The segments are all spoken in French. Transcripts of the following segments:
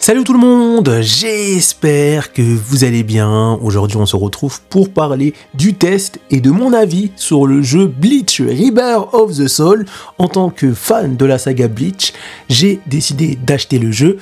Salut tout le monde, j'espère que vous allez bien. Aujourd'hui on se retrouve pour parler du test et de mon avis sur le jeu Bleach Rebirth of the Soul. En tant que fan de la saga Bleach, j'ai décidé d'acheter le jeu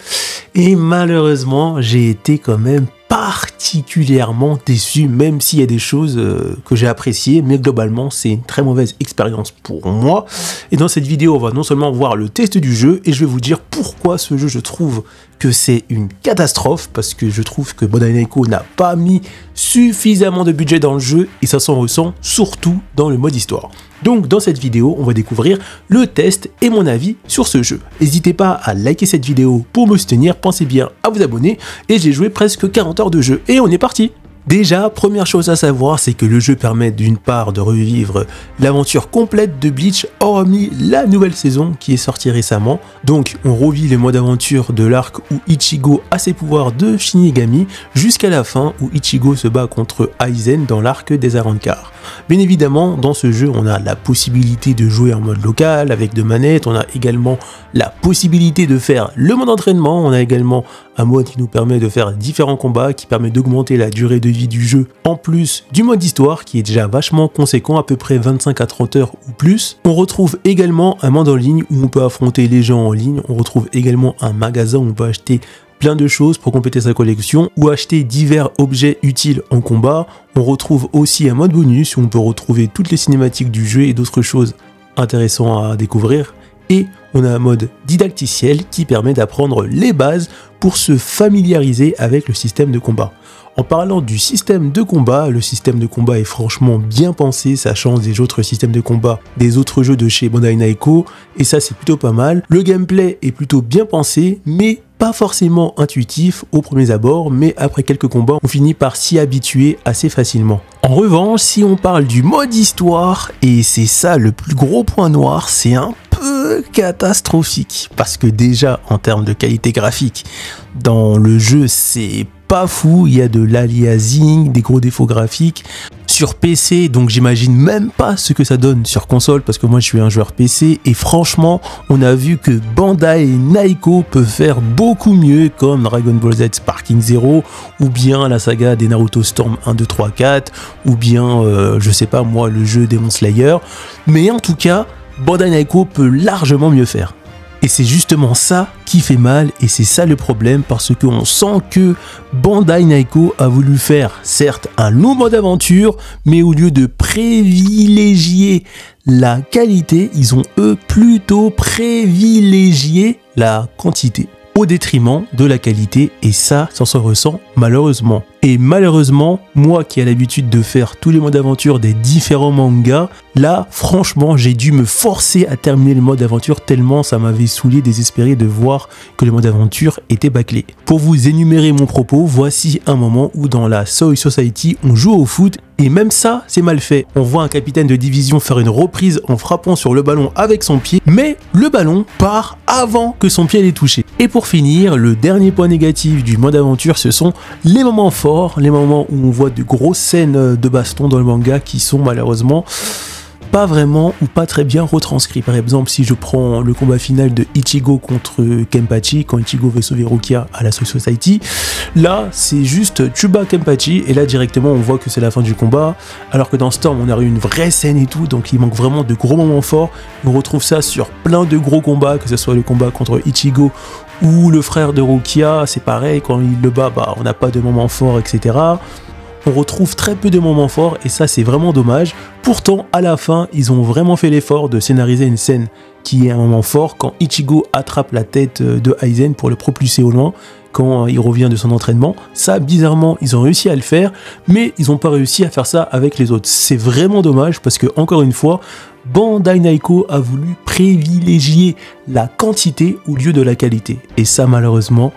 et malheureusement j'ai été quand même particulièrement déçu, même s'il y a des choses que j'ai appréciées, mais globalement c'est une très mauvaise expérience pour moi. Et dans cette vidéo on va non seulement voir le test du jeu, et je vais vous dire pourquoi ce jeu je trouve que c'est une catastrophe, parce que je trouve que Bandai Namco n'a pas mis suffisamment de budget dans le jeu, et ça s'en ressent surtout dans le mode histoire. Donc dans cette vidéo, on va découvrir le test et mon avis sur ce jeu. N'hésitez pas à liker cette vidéo pour me soutenir, pensez bien à vous abonner, et j'ai joué presque 40 heures de jeu, et on est parti! Déjà, première chose à savoir, c'est que le jeu permet d'une part de revivre l'aventure complète de Bleach, hormis la nouvelle saison qui est sortie récemment. Donc, on revit les modes d'aventure de l'arc où Ichigo a ses pouvoirs de Shinigami, jusqu'à la fin où Ichigo se bat contre Aizen dans l'arc des Arrancar. Bien évidemment, dans ce jeu, on a la possibilité de jouer en mode local avec 2 manettes, on a également la possibilité de faire le mode entraînement, on a également un mode qui nous permet de faire différents combats, qui permet d'augmenter la durée de vie du jeu, en plus du mode histoire qui est déjà vachement conséquent, à peu près 25 à 30 heures ou plus. On retrouve également un mode en ligne où on peut affronter les gens en ligne, on retrouve également un magasin où on peut acheter plein de choses pour compléter sa collection ou acheter divers objets utiles en combat. On retrouve aussi un mode bonus où on peut retrouver toutes les cinématiques du jeu et d'autres choses intéressantes à découvrir. Et on a un mode didacticiel qui permet d'apprendre les bases pour se familiariser avec le système de combat. En parlant du système de combat, le système de combat est franchement bien pensé, ça change des autres systèmes de combat des autres jeux de chez Bandai Namco, et ça c'est plutôt pas mal. Le gameplay est plutôt bien pensé, mais pas forcément intuitif au premier abord, mais après quelques combats, on finit par s'y habituer assez facilement. En revanche, si on parle du mode histoire, et c'est ça le plus gros point noir, c'est un peu catastrophique, parce que déjà en termes de qualité graphique, dans le jeu c'est pas fou, il y a de l'aliasing, des gros défauts graphiques. Sur PC, donc j'imagine même pas ce que ça donne sur console, parce que moi je suis un joueur PC, et franchement, on a vu que Bandai Namco peut faire beaucoup mieux, comme Dragon Ball Z Sparking Zero, ou bien la saga des Naruto Storm 1, 2, 3, 4, ou bien, je sais pas moi, le jeu Demon Slayer, mais en tout cas, Bandai Namco peut largement mieux faire. Et c'est justement ça qui fait mal, et c'est ça le problème, parce qu'on sent que Bandai Namco a voulu faire certes un long mode aventure, mais au lieu de privilégier la qualité, ils ont eux plutôt privilégié la quantité au détriment de la qualité, et ça s'en ressent malheureusement. Et malheureusement, moi qui ai l'habitude de faire tous les modes d'aventure des différents mangas, là franchement j'ai dû me forcer à terminer le mode d'aventure tellement ça m'avait saoulé, désespéré de voir que le mode d'aventure était bâclé. Pour vous énumérer mon propos, voici un moment où dans la Soy Society on joue au foot, et même ça c'est mal fait. On voit un capitaine de division faire une reprise en frappant sur le ballon avec son pied, mais le ballon part avant que son pied l'ait touché. Et pour finir, le dernier point négatif du mode aventure, ce sont les moments forts, les moments où on voit de grosses scènes de baston dans le manga qui sont malheureusement pas vraiment ou pas très bien retranscrits. Par exemple, si je prends le combat final de Ichigo contre Kenpachi, quand Ichigo veut sauver Rukia à la Soy Society, là c'est juste Chuba Kenpachi, et là directement on voit que c'est la fin du combat, alors que dans Storm on a eu une vraie scène et tout, donc il manque vraiment de gros moments forts. On retrouve ça sur plein de gros combats, que ce soit le combat contre Ichigo ou le frère de Rukia, c'est pareil, quand il le bat, on n'a pas de moments forts, etc. On retrouve très peu de moments forts, et ça c'est vraiment dommage. Pourtant à la fin ils ont vraiment fait l'effort de scénariser une scène qui est un moment fort, quand Ichigo attrape la tête de Aizen pour le propulser au loin quand il revient de son entraînement. Ça bizarrement ils ont réussi à le faire, mais ils n'ont pas réussi à faire ça avec les autres. C'est vraiment dommage, parce que encore une fois Bandai Namco a voulu privilégier la quantité au lieu de la qualité, et ça malheureusement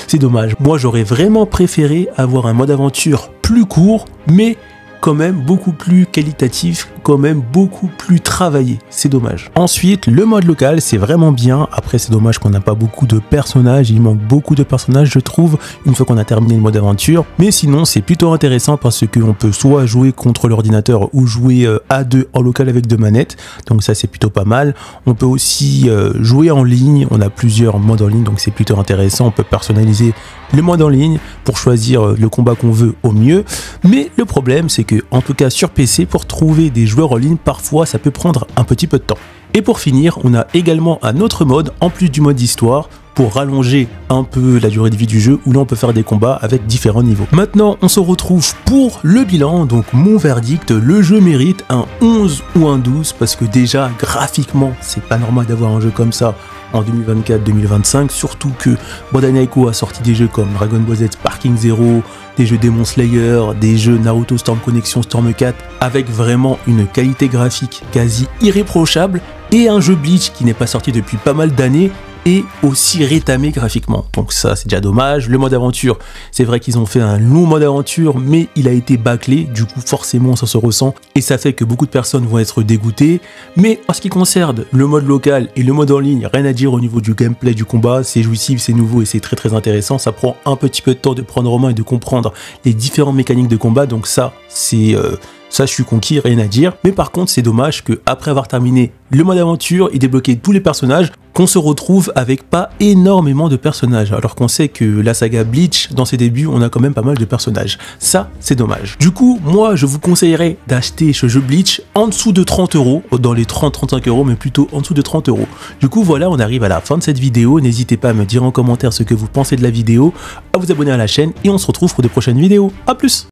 c'est dommage. Moi j'aurais vraiment préféré avoir un mode aventure plus court, mais quand même beaucoup plus qualitatif, quand même beaucoup plus travaillé. C'est dommage. Ensuite, le mode local, c'est vraiment bien. Après, c'est dommage qu'on n'a pas beaucoup de personnages. Il manque beaucoup de personnages, je trouve, une fois qu'on a terminé le mode aventure. Mais sinon, c'est plutôt intéressant parce qu'on peut soit jouer contre l'ordinateur ou jouer à deux en local avec deux manettes. Donc ça, c'est plutôt pas mal. On peut aussi jouer en ligne. On a plusieurs modes en ligne, donc c'est plutôt intéressant. On peut personnaliser le mode en ligne pour choisir le combat qu'on veut au mieux. Mais le problème, c'est que, en tout cas sur PC, pour trouver des joueurs en ligne, parfois ça peut prendre un petit peu de temps. Et pour finir, on a également un autre mode, en plus du mode histoire, pour rallonger un peu la durée de vie du jeu, où là on peut faire des combats avec différents niveaux. Maintenant, on se retrouve pour le bilan, donc mon verdict, le jeu mérite un 11 ou un 12, parce que déjà, graphiquement, c'est pas normal d'avoir un jeu comme ça en 2024-2025, surtout que Bandai Namco a sorti des jeux comme Dragon Ball Z Sparking Zero, des jeux Demon Slayer, des jeux Naruto Storm Connection, Storm 4, avec vraiment une qualité graphique quasi irréprochable, et un jeu Bleach qui n'est pas sorti depuis pas mal d'années, et aussi rétamé graphiquement. Donc ça, c'est déjà dommage. Le mode aventure, c'est vrai qu'ils ont fait un long mode aventure, mais il a été bâclé, du coup forcément ça se ressent, et ça fait que beaucoup de personnes vont être dégoûtées. Mais en ce qui concerne le mode local et le mode en ligne, rien à dire au niveau du gameplay du combat, c'est jouissif, c'est nouveau et c'est très intéressant. Ça prend un petit peu de temps de prendre en main et de comprendre les différentes mécaniques de combat, donc ça, c'est... ça, je suis conquis, rien à dire. Mais par contre, c'est dommage qu'après avoir terminé le mode aventure et débloqué tous les personnages, qu'on se retrouve avec pas énormément de personnages. Alors qu'on sait que la saga Bleach, dans ses débuts, on a quand même pas mal de personnages. Ça, c'est dommage. Du coup, moi, je vous conseillerais d'acheter ce jeu Bleach en dessous de 30 €, dans les 30-35 €, mais plutôt en dessous de 30 €. Du coup, voilà, on arrive à la fin de cette vidéo. N'hésitez pas à me dire en commentaire ce que vous pensez de la vidéo, à vous abonner à la chaîne, et on se retrouve pour de prochaines vidéos. A plus!